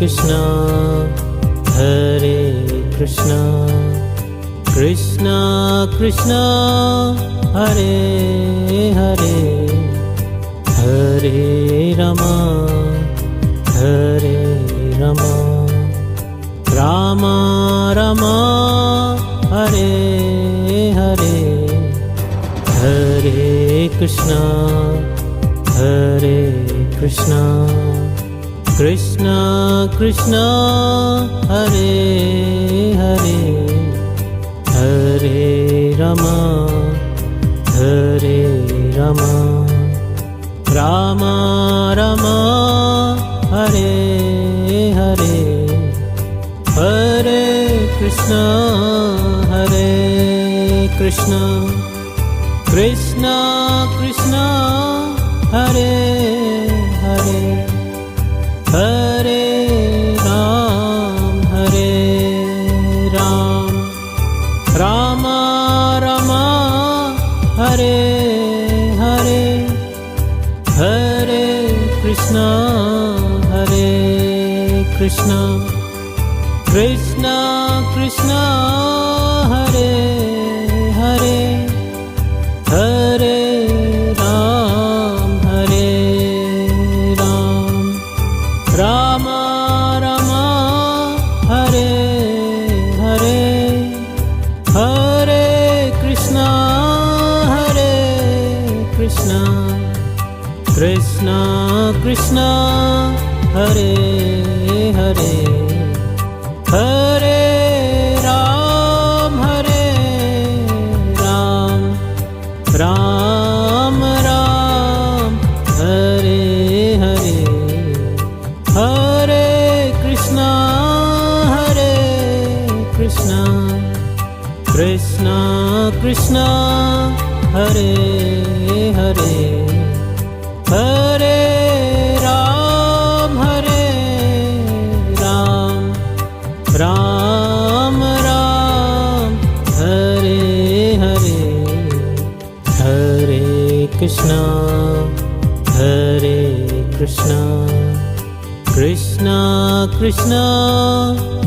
Krishna, Hare Krishna, Krishna Krishna, Hare Hare, Hare Rama, Hare Rama, Rama Rama, Hare Hare, Hare Krishna, Hare Krishna, Krishna Krishna, Hare Hare, Hare Rama, Hare Rama, Rama Rama, Hare Hare, Hare Krishna, Hare Krishna, Krishna Krishna, Hare Hare, Hare Ram, Hare Ram, Rama Rama, Hare Hare, Hare Krishna, Hare Krishna, Krishna Krishna, Hare Hare, Hare Ram, Hare Ram, Rama Rama, Hare Hare, Hare Krishna, Hare Krishna, Krishna Krishna, Hare Hare, Hare Ram, Hare Ram, Ram Ram, Hare Hare, Hare Krishna, Hare Krishna, Krishna Krishna, Hare Hare, Hare Ram, Hare Ram, Ram Ram, Hare Hare, Hare Krishna, Hare Krishna, Krishna Krishna,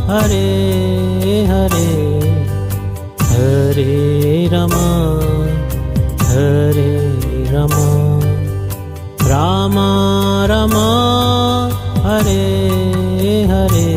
Hare Hare, Hare Rama, Hare Rama, Rama Rama, Hare Hare,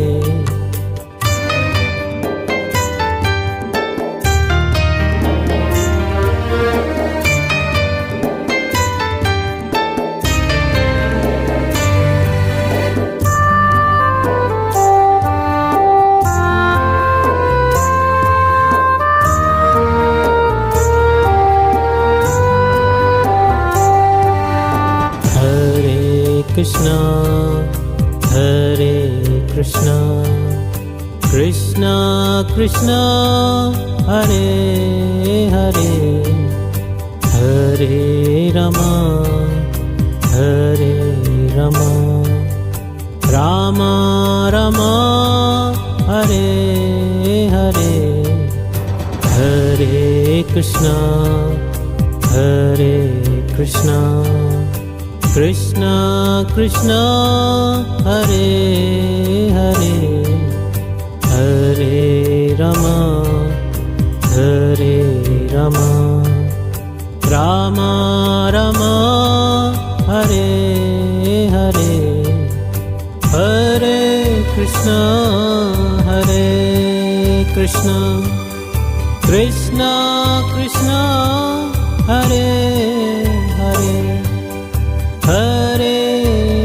Krishna, Hare Krishna, Krishna Krishna, Hare Hare, Hare Rama, Hare Rama, Rama Rama, Hare Hare, Hare Krishna, Hare Krishna, Krishna Krishna, Hare Hare, Hare Rama, Hare Rama, Rama Rama, Hare Hare, Hare Krishna, Hare Krishna, Krishna Krishna, Hare Hare, Hare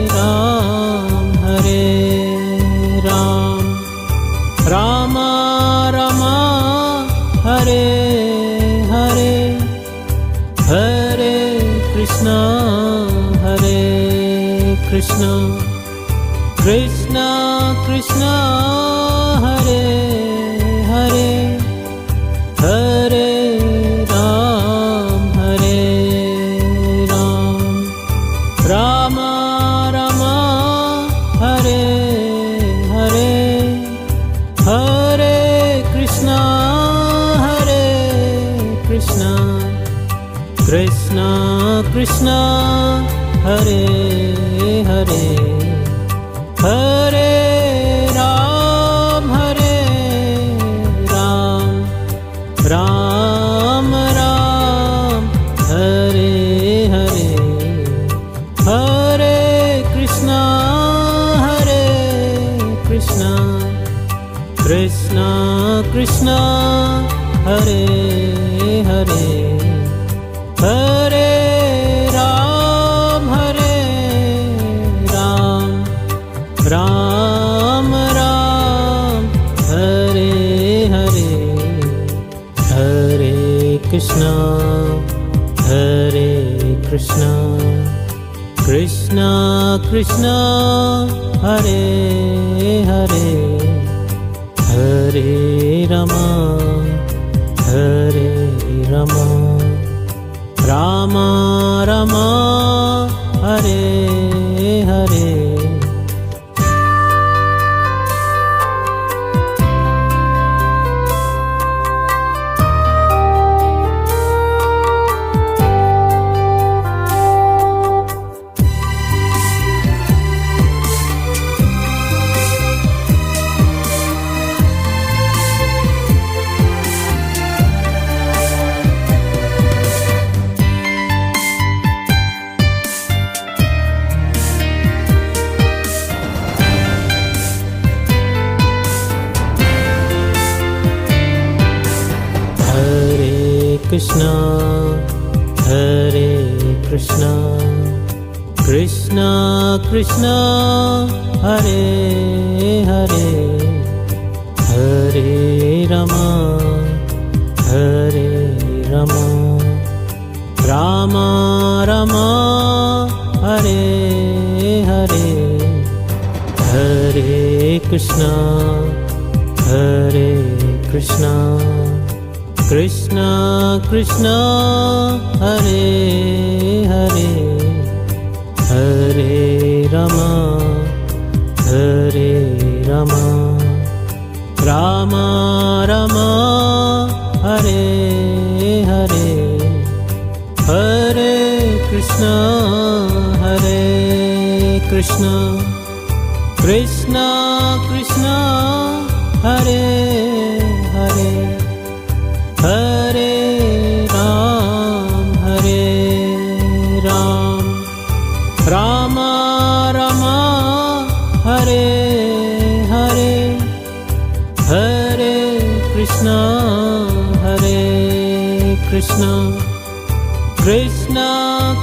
Ram, Hare Ram, Rama Rama, Hare Hare, Hare Krishna, Hare Krishna, Krishna Krishna, Hare Hare, Hare Ram, Hare Ram, Rama Rama, Hare Hare, Hare Krishna, Hare Krishna, Krishna Krishna, Hare Hare, Hare Hare Ram, Ram Ram, Hare Hare, Hare Krishna, Hare Krishna, Krishna Krishna, Hare Hare, Hare Rama, Hare Rama, Rama Rama, Hare Hare. Krishna, Hare Krishna, Krishna Krishna, Hare Hare, Hare Rama, Hare Rama, Rama Rama, Hare Hare, Hare Krishna, Hare Krishna, Krishna Krishna, Hare Hare, Hare Rama, Hare Rama, Rama Rama, Hare Hare, Hare Krishna, Hare Krishna, Krishna Krishna, Hare Hare, Hare Ram, Rama Rama, Hare Hare, Hare Krishna, Hare Krishna, Krishna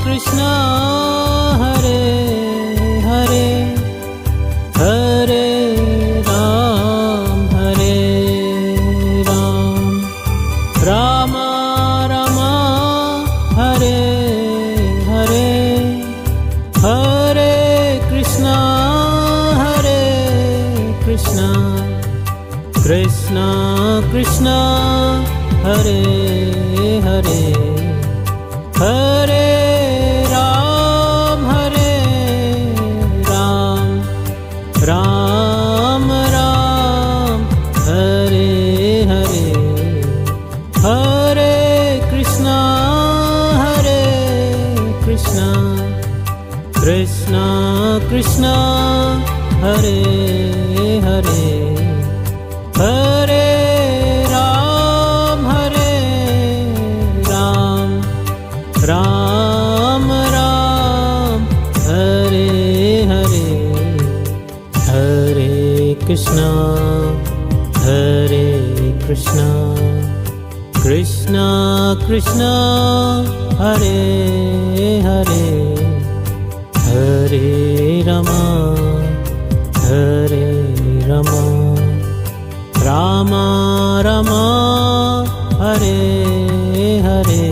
Krishna, Hare Hare, Hare Ram, Rama Rama, Hare Hare, Hare Krishna, Krishna Krishna, Hare Hare, Hare Ram, Ram Ram, Hare Hare, Hare Krishna, Krishna Krishna, Hare Hare, Hare Ram, Ram Ram, Hare Hare, Hare Krishna, Hare Krishna, Krishna Krishna, Hare Hare, Hare Rama, Hare Rama, Rama Rama, Hare Hare.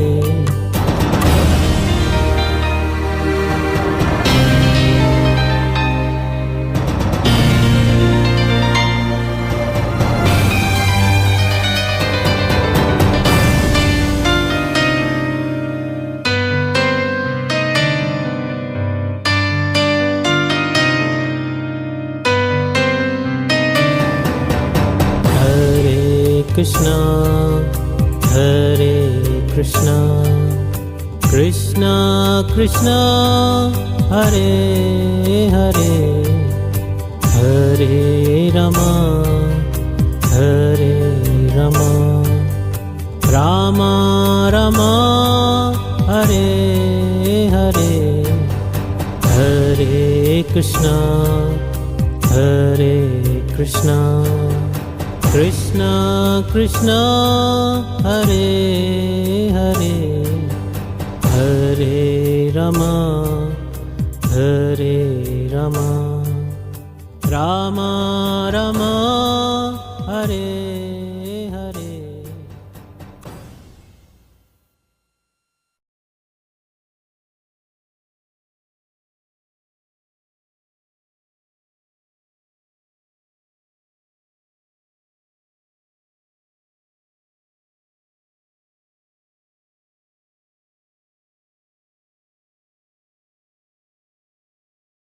Krishna, Hare Krishna, Krishna Krishna, Hare Hare, Hare Rama, Hare Rama, Rama Rama, Hare Hare, Hare Krishna, Hare Krishna, Krishna Krishna, Hare Hare, Rama Hare Rama Rama Rama Hare